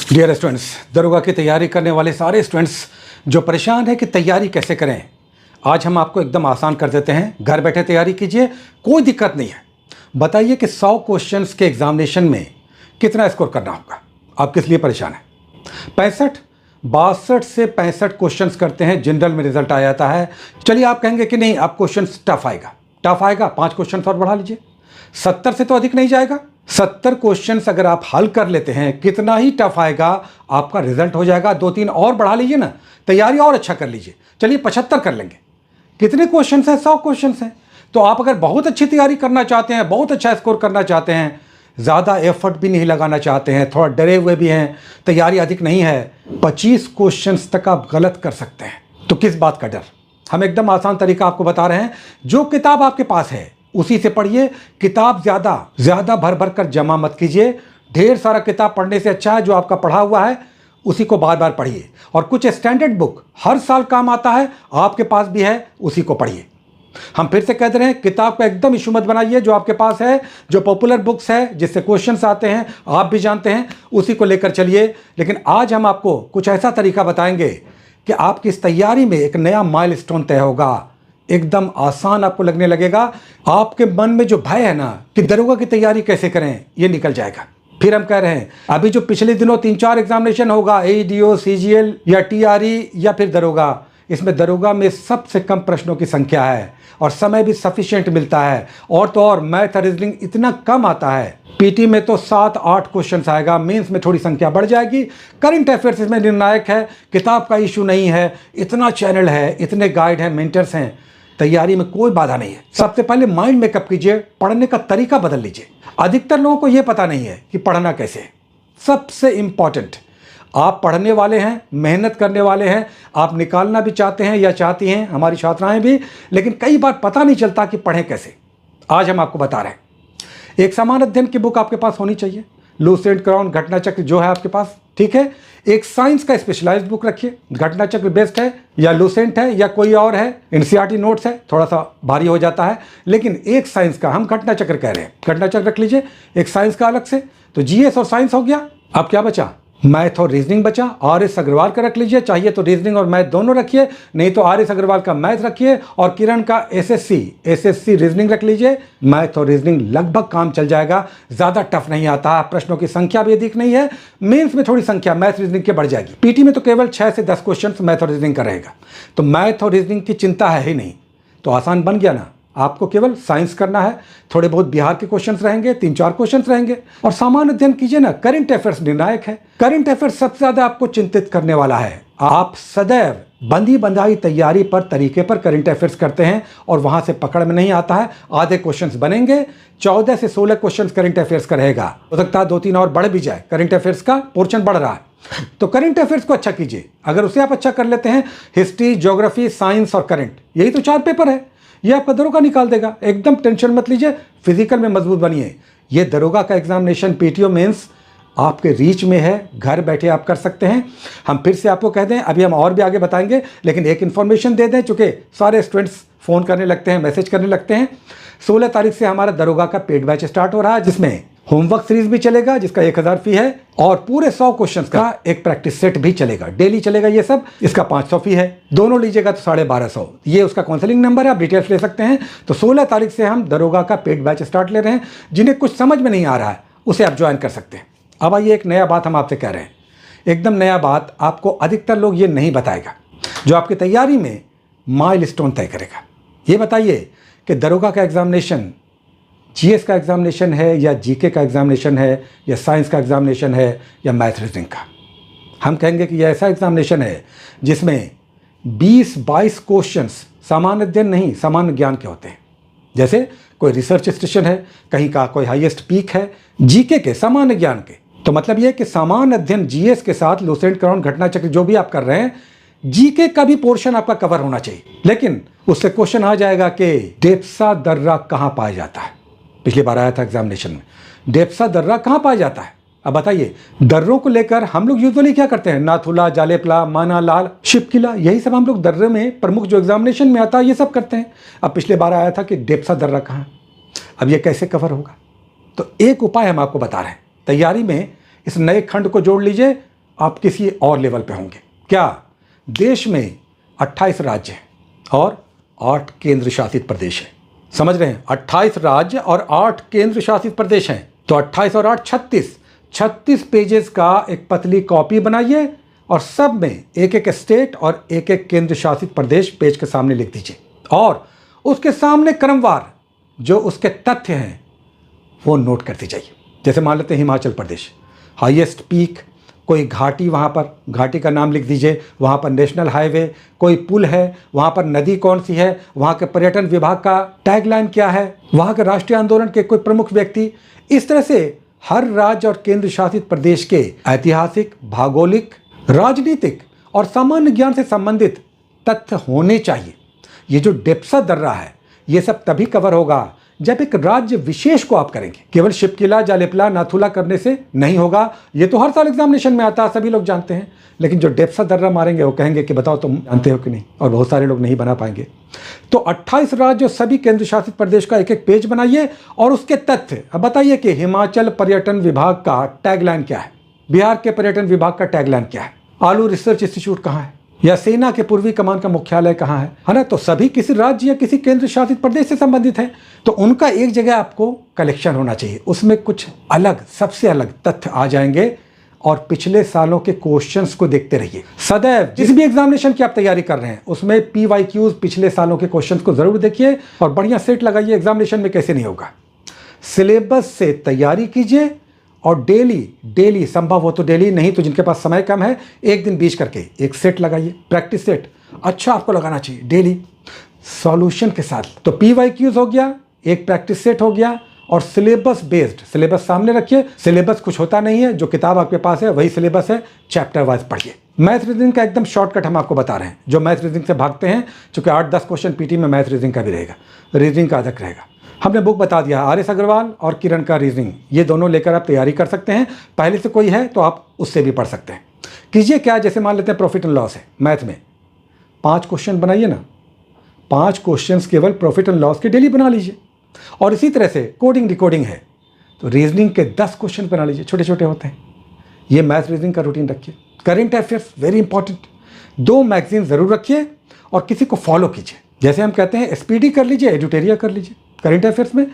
Dear students, दरोगा की तैयारी करने वाले सारे स्टूडेंट्स जो परेशान है कि तैयारी कैसे करें, आज हम आपको एकदम आसान कर देते हैं। घर बैठे तैयारी कीजिए, कोई दिक्कत नहीं है। बताइए कि 100 क्वेश्चंस के एग्जामिनेशन में कितना स्कोर करना होगा। आप किस लिए परेशान हैं? 62 से 65 क्वेश्चंस करते हैं, जनरल में रिजल्ट आ जाता है। चलिए आप कहेंगे कि नहीं, अब क्वेश्चन टफ आएगा, 5 क्वेश्चन और बढ़ा लीजिए। 70 से तो अधिक नहीं जाएगा। 70 क्वेश्चंस अगर आप हल कर लेते हैं, कितना ही टफ आएगा, आपका रिजल्ट हो जाएगा। 2-3 और बढ़ा लीजिए ना, तैयारी और अच्छा कर लीजिए। चलिए 75 कर लेंगे। कितने क्वेश्चंस हैं? 100 क्वेश्चंस हैं। तो आप अगर बहुत अच्छी तैयारी करना चाहते हैं, बहुत अच्छा स्कोर करना चाहते हैं, ज़्यादा एफर्ट भी नहीं लगाना चाहते हैं, थोड़ा डरे हुए भी हैं, तैयारी अधिक नहीं है, 25 क्वेश्चंस तक आप गलत कर सकते हैं। तो किस बात का डर? हम एकदम आसान तरीका आपको बता रहे हैं। जो किताब आपके पास है उसी से पढ़िए। किताब ज़्यादा भर भर कर जमा मत कीजिए। ढेर सारा किताब पढ़ने से अच्छा है जो आपका पढ़ा हुआ है उसी को बार बार पढ़िए। और कुछ स्टैंडर्ड बुक हर साल काम आता है, आपके पास भी है, उसी को पढ़िए। हम फिर से कह दे रहे हैं, किताब का एकदम इशू मत बनाइए। जो आपके पास है, जो पॉपुलर बुक्स है, जिससे क्वेश्चंस आते हैं, आप भी जानते हैं, उसी को लेकर चलिए। लेकिन आज हम आपको कुछ ऐसा तरीका बताएंगे कि आपकी इस तैयारी में एक नया माइलस्टोन तय होगा। एकदम आसान आपको लगने लगेगा। आपके मन में जो भय है ना कि दरोगा की तैयारी कैसे करें, ये निकल जाएगा। फिर हम कह रहे हैं, अभी जो पिछले दिनों 3-4 एग्जामिनेशन होगा, एईडीओ, सीजीएल या टीआरई या फिर दरोगा, इसमें दरोगा में सबसे कम प्रश्नों की संख्या है और समय भी सफिशिएंट मिलता है। और तो और मैथ रीजनिंग इतना कम आता है। पीटी में तो 7-8 क्वेश्चन आएगा, मेंस में थोड़ी संख्या बढ़ जाएगी। करंट अफेयर्स इसमें निर्णायक है। किताब का इशू नहीं है, इतना चैनल है, इतने गाइड हैं, मेंटर्स हैं, तैयारी में कोई बाधा नहीं है। सबसे पहले माइंड मेकअप कीजिए, पढ़ने का तरीका बदल लीजिए। अधिकतर लोगों को यह पता नहीं है कि पढ़ना कैसे है। सबसे इंपॉर्टेंट, आप पढ़ने वाले हैं, मेहनत करने वाले हैं, आप निकालना भी चाहते हैं या चाहती हैं, हमारी छात्राएं भी, लेकिन कई बार पता नहीं चलता कि पढ़ें कैसे। आज हम आपको बता रहे हैं। एक समान अध्ययन की बुक आपके पास होनी चाहिए। लूसेंट, क्राउन, घटना चक्र जो है आपके पास, ठीक है। एक साइंस का स्पेशलाइज्ड बुक रखिए। घटना चक्र बेस्ट है या लूसेंट है या कोई और है, एनसीईआरटी नोट्स है, थोड़ा सा भारी हो जाता है, लेकिन एक साइंस का, हम घटना चक्र कह रहे हैं, घटना चक्र रख लीजिए। एक साइंस का अलग से। तो जीएस और साइंस हो गया। अब क्या बचा? मैथ और रीजनिंग बचा। आर.एस. अग्रवाल का रख लीजिए, चाहिए तो रीजनिंग और मैथ दोनों रखिए, नहीं तो आर.एस. अग्रवाल का मैथ रखिए और किरण का एसएससी रीजनिंग रख लीजिए। मैथ और रीजनिंग लगभग काम चल जाएगा, ज़्यादा टफ नहीं आता, प्रश्नों की संख्या भी अधिक नहीं है। मेंस में थोड़ी संख्या मैथ रीजनिंग की बढ़ जाएगी। पीटी में तो केवल 6 से 10 क्वेश्चन मैथ और रीजनिंग का रहेगा। तो मैथ और रीजनिंग की चिंता है ही नहीं, तो आसान बन गया ना। आपको केवल साइंस करना है, थोड़े बहुत बिहार के क्वेश्चंस रहेंगे, 3-4 क्वेश्चंस रहेंगे, और सामान्य अध्ययन कीजिए ना। करंट अफेयर्स निर्णायक है। करंट अफेयर्स सबसे ज्यादा आपको चिंतित करने वाला है। आप सदैव बंधी बंधाई तैयारी पर, तरीके पर करंट अफेयर्स करते हैं और वहां से पकड़ में नहीं आता है। आधे क्वेश्चंस बनेंगे, 14 से 16 क्वेश्चंस करंट अफेयर्स का रहेगा। हो सकता है 2-3 और बढ़ भी जाए, करंट अफेयर्स का पोर्शन बढ़ रहा है। तो करंट अफेयर्स को अच्छा कीजिए। अगर उसे आप अच्छा कर लेते हैं, हिस्ट्री, ज्योग्राफी, साइंस और करंट, यही तो 4 पेपर है, ये आपका दरोगा निकाल देगा। एकदम टेंशन मत लीजिए, फिजिकल में मजबूत बनिए। ये दरोगा का एग्जामिनेशन, पीटीओ मेंस आपके रीच में है, घर बैठे आप कर सकते हैं। हम फिर से आपको कह दें, अभी हम और भी आगे बताएंगे, लेकिन एक इन्फॉर्मेशन दे दें, चूंकि सारे स्टूडेंट्स फ़ोन करने लगते हैं, मैसेज करने लगते हैं। 16 तारीख से हमारा दरोगा का पेड बैच स्टार्ट हो रहा है, जिसमें होमवर्क सीरीज भी चलेगा, जिसका 1000 फी है, और पूरे 100 क्वेश्चंस का एक प्रैक्टिस सेट भी चलेगा। डेली चलेगा ये सब, इसका 500 फी है। दोनों लीजिएगा तो 1250। ये उसका काउंसलिंग नंबर है, आप डिटेल्स ले सकते हैं। तो 16 तारीख से हम दरोगा का पेड बैच स्टार्ट ले रहे हैं। जिन्हें कुछ समझ में नहीं आ रहा है, उसे आप ज्वाइन कर सकते हैं। अब आइए, एक नया बात हम आपसे कह रहे हैं, एकदम नया बात। आपको अधिकतर लोग ये नहीं बताएगा, जो आपकी तैयारी में माइलस्टोन तय करेगा। ये बताइए कि दरोगा का एग्जामिनेशन जीएस का एग्जामिनेशन है या जीके का एग्जामिनेशन है या साइंस का एग्जामिनेशन है या मैथ रीजनिंग का। हम कहेंगे कि यह ऐसा एग्जामिनेशन है जिसमें 20-22 क्वेश्चंस सामान्य अध्ययन नहीं, सामान्य ज्ञान के होते हैं। जैसे कोई रिसर्च स्टेशन है, कहीं का कोई हाईएस्ट पीक है, जीके के, सामान्य ज्ञान के। तो मतलब यह कि सामान्य अध्ययन जीएस के साथ लूसेंट, क्राउन, घटना चक्र जो भी आप कर रहे हैं, जीके का भी पोर्शन आपका कवर होना चाहिए। लेकिन उससे क्वेश्चन आ जाएगा कि डेप्सा दर्रा कहाँ पाया जाता है। पिछली बार आया था एग्जामिनेशन में, डेप्सा दर्रा कहाँ पाया जाता है। अब बताइए, दर्रों को लेकर हम लोग यूजुअली क्या करते हैं? नाथुला, जालेपला, माना लाल, शिपकिला, यही सब हम लोग दर्रे में प्रमुख जो एग्जामिनेशन में आता है ये सब करते हैं। अब पिछले बार आया था कि डेप्सा दर्रा कहाँ। अब ये कैसे कवर होगा? तो एक उपाय हम आपको बता रहे हैं। तैयारी में इस नए खंड को जोड़ लीजिए, आप किसी और लेवल पे होंगे। क्या देश में 28 राज्य हैं और 8 केंद्र शासित प्रदेश हैं। समझ रहे हैं, 28 राज्य और 8 केंद्र शासित प्रदेश हैं। तो 28 और 8 36 पेजेस का एक पतली कॉपी बनाइए और सब में एक एक स्टेट और एक एक केंद्र शासित प्रदेश पेज के सामने लिख दीजिए और उसके सामने क्रमवार जो उसके तथ्य हैं वो नोट करते जाइए। जैसे मान लेते हैं हिमाचल प्रदेश, हाईएस्ट पीक, कोई घाटी, वहाँ पर घाटी का नाम लिख दीजिए, वहाँ पर नेशनल हाईवे, कोई पुल है, वहाँ पर नदी कौन सी है, वहाँ के पर्यटन विभाग का टैगलाइन क्या है, वहाँ के राष्ट्रीय आंदोलन के कोई प्रमुख व्यक्ति। इस तरह से हर राज्य और केंद्र शासित प्रदेश के ऐतिहासिक, भौगोलिक, राजनीतिक और सामान्य ज्ञान से संबंधित तथ्य होने चाहिए। ये जो डेप्सा दर्रा है ये सब तभी कवर होगा जब एक राज्य विशेष को आप करेंगे। केवल शिपकिला, जालेपला, नाथुला करने से नहीं होगा। ये तो हर साल एग्जामिनेशन में आता है, सभी लोग जानते हैं। लेकिन जो डेप्सा दर्रा मारेंगे वो कहेंगे कि बताओ तुम जानते हो कि नहीं, और बहुत सारे लोग नहीं बना पाएंगे। तो 28 राज्य और सभी केंद्र शासित प्रदेश का एक एक पेज बनाइए और उसके तथ्य। अब बताइए कि हिमाचल पर्यटन विभाग का टैगलाइन क्या है, बिहार के पर्यटन विभाग का टैगलाइन क्या है, आलू रिसर्च इंस्टीट्यूट कहाँ है, या सेना के पूर्वी कमान का मुख्यालय कहाँ है ना। तो सभी किसी राज्य या किसी केंद्र शासित प्रदेश से संबंधित हैं, तो उनका एक जगह आपको कलेक्शन होना चाहिए। उसमें कुछ अलग, सबसे अलग तथ्य आ जाएंगे और पिछले सालों के क्वेश्चंस को देखते रहिए सदैव। जिस भी एग्जामिनेशन की आप तैयारी कर रहे हैं उसमें PYQs, पिछले सालों के क्वेश्चंस को जरूर देखिए और बढ़िया सेट लगाइए। एग्जामिनेशन में कैसे नहीं होगा, सिलेबस से तैयारी कीजिए और डेली संभव हो तो डेली, नहीं तो जिनके पास समय कम है एक दिन बीच करके एक सेट लगाइए, प्रैक्टिस सेट। अच्छा आपको लगाना चाहिए डेली सॉल्यूशन के साथ। तो PYQs हो गया, एक प्रैक्टिस सेट हो गया और सिलेबस बेस्ड। सिलेबस सामने रखिए, सिलेबस कुछ होता नहीं है, जो किताब आपके पास है वही सिलेबस है, चैप्टर वाइज पढ़िए। मैथ रीजनिंग का एकदम शॉर्टकट हम आपको बता रहे हैं। जो मैथ रीजनिंग से भागते हैं, चूंकि 8-10 क्वेश्चन पीटी में मैथ रीजनिंग का भी रहेगा, रीजनिंग का अधिक रहेगा। हमने बुक बता दिया, RS अग्रवाल और किरण का रीजनिंग, ये दोनों लेकर आप तैयारी कर सकते हैं। पहले से कोई है तो आप उससे भी पढ़ सकते हैं। कीजिए क्या, जैसे मान लेते हैं प्रॉफिट एंड लॉस है मैथ में, 5 क्वेश्चन बनाइए ना, 5 क्वेश्चन केवल प्रॉफिट एंड लॉस के डेली बना लीजिए। और इसी तरह से कोडिंग डिकोडिंग है तो रीजनिंग के 10 क्वेश्चन बना लीजिए, छोटे छोटे होते हैं। ये मैथ रीजनिंग का रूटीन रखिए। Current affairs very important, 2 magazine जरूर रखिए और किसी को फॉलो कीजिए। जैसे हम कहते हैं SPD कर लीजिए, एडिटोरिया कर लीजिए करेंट अफेयर्स में,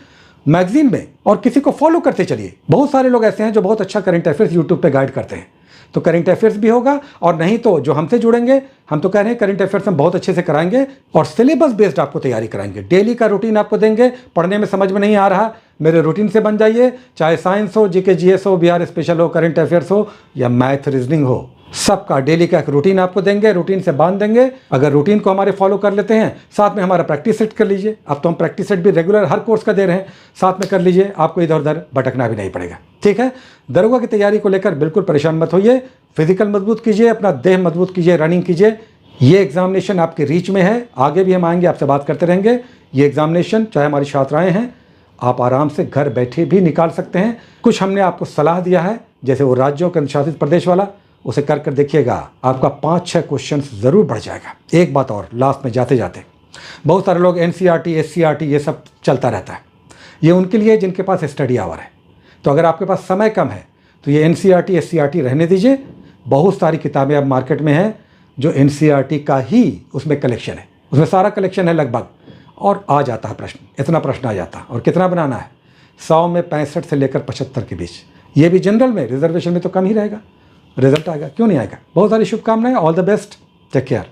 मैगजीन में, और किसी को फॉलो करते चलिए। बहुत सारे लोग ऐसे हैं जो बहुत अच्छा करेंट अफेयर्स यूट्यूब पे गाइड करते हैं, तो करेंट अफेयर्स भी होगा। और नहीं तो जो हमसे जुड़ेंगे, हम तो कह रहे हैं करेंट अफेयर्स हम बहुत अच्छे से कराएंगे और सिलेबस बेस्ड आपको तैयारी कराएंगे। डेली का रूटीन आपको देंगे। पढ़ने में समझ में नहीं आ रहा, मेरे रूटीन से बन जाइए, चाहे साइंस हो, GK GS हो, बिहार स्पेशल हो, करेंट अफेयर्स हो या मैथ रीजनिंग हो, सबका डेली का एक रूटीन आपको देंगे, रूटीन से बांध देंगे। अगर रूटीन को हमारे फॉलो कर लेते हैं, साथ में हमारा प्रैक्टिस सेट कर लीजिए। अब तो हम प्रैक्टिस सेट भी रेगुलर हर कोर्स का दे रहे हैं, साथ में कर लीजिए, आपको इधर उधर भटकना भी नहीं पड़ेगा। ठीक है, दरोगा की तैयारी को लेकर बिल्कुल परेशान मत होइए। फिजिकल मजबूत कीजिए, अपना देह मजबूत कीजिए, रनिंग कीजिए। ये एग्जामिनेशन आपके रीच में है, आगे भी हम आएंगे, आपसे बात करते रहेंगे। ये एग्जामिनेशन चाहे हमारी छात्राएं हैं, आप आराम से घर बैठे भी निकाल सकते हैं। कुछ हमने आपको सलाह दिया है, जैसे वो राज्यों के अनुशासित प्रदेश वाला, उसे कर कर देखिएगा, आपका 5-6 क्वेश्चन जरूर बढ़ जाएगा। एक बात और लास्ट में जाते जाते, बहुत सारे लोग NCERT SCERT ये सब चलता रहता है, ये उनके लिए जिनके पास स्टडी आवर है। तो अगर आपके पास समय कम है तो ये NCERT SCERT रहने दीजिए। बहुत सारी किताबें अब मार्केट में हैं जो NCERT का ही उसमें कलेक्शन है, उसमें सारा कलेक्शन है लगभग, और आ जाता है प्रश्न, इतना प्रश्न आ जाता है। और कितना बनाना है, 100 में 65 से लेकर 75 के बीच। ये भी जनरल में, रिजर्वेशन में तो कम ही रहेगा, रिजल्ट आएगा, क्यों नहीं आएगा। बहुत सारी शुभकामनाएं, all the best, take care.